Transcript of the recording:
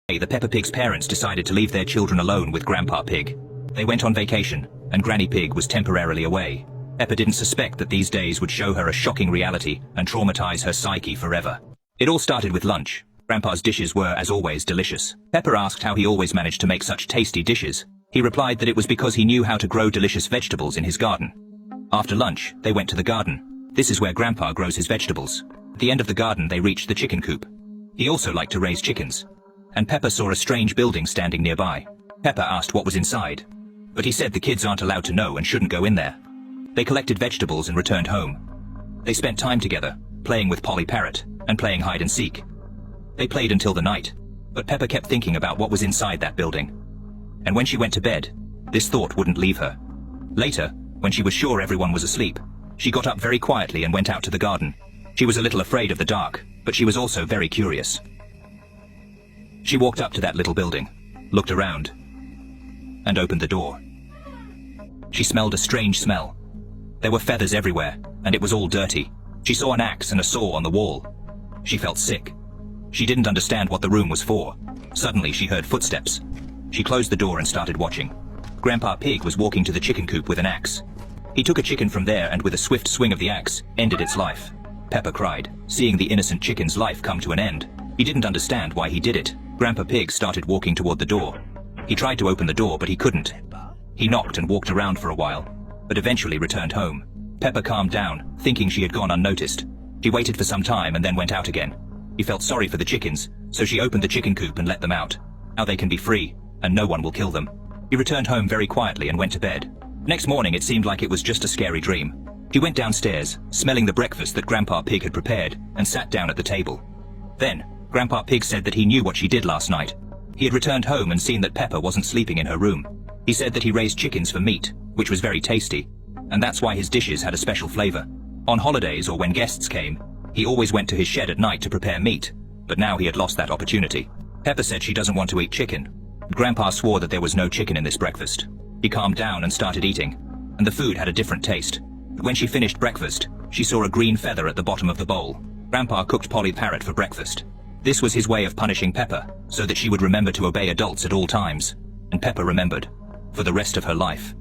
The Peppa Pig's parents decided to leave their children alone with Grandpa Pig. They went on vacation, and Granny Pig was temporarily away. Peppa didn't suspect that these days would show her a shocking reality and traumatize her psyche forever. It all started with lunch. Grandpa's dishes were, as always, delicious. Peppa asked how he always managed to make such tasty dishes. He replied that it was because he knew how to grow delicious vegetables in his garden. After lunch, they went to the garden. This is where Grandpa grows his vegetables. At the end of the garden, they reached the chicken coop. He also liked to raise chickens. And Peppa saw a strange building standing nearby. Peppa asked what was inside, but he said the kids aren't allowed to know and shouldn't go in there. They collected vegetables and returned home. They spent time together, playing with Polly Parrot and playing hide and seek. They played until the night, but Peppa kept thinking about what was inside that building. And when she went to bed, this thought wouldn't leave her. Later, when she was sure everyone was asleep, she got up very quietly and went out to the garden. She was a little afraid of the dark, but she was also very curious. She walked up to that little building, looked around, and opened the door. She smelled a strange smell. There were feathers everywhere, and it was all dirty. She saw an axe and a saw on the wall. She felt sick. She didn't understand what the room was for. Suddenly she heard footsteps. She closed the door and started watching. Grandpa Pig was walking to the chicken coop with an axe. He took a chicken from there and with a swift swing of the axe, ended its life. Peppa cried, seeing the innocent chicken's life come to an end. He didn't understand why he did it. Grandpa Pig started walking toward the door. He tried to open the door, but he couldn't. He knocked and walked around for a while, but eventually returned home. Peppa calmed down, thinking she had gone unnoticed. She waited for some time and then went out again. He felt sorry for the chickens, so she opened the chicken coop and let them out. Now they can be free, and no one will kill them. He returned home very quietly and went to bed. Next morning it seemed like it was just a scary dream. He went downstairs, smelling the breakfast that Grandpa Pig had prepared, and sat down at the table. Then, Grandpa Pig said that he knew what she did last night. He had returned home and seen that Peppa wasn't sleeping in her room. He said that he raised chickens for meat, which was very tasty, and that's why his dishes had a special flavor. On holidays or when guests came, he always went to his shed at night to prepare meat, but now he had lost that opportunity. Peppa said she doesn't want to eat chicken. Grandpa swore that there was no chicken in this breakfast. He calmed down and started eating, and the food had a different taste. But when she finished breakfast, she saw a green feather at the bottom of the bowl. Grandpa cooked Polly Parrot for breakfast. This was his way of punishing Peppa, so that she would remember to obey adults at all times. And Peppa remembered, for the rest of her life.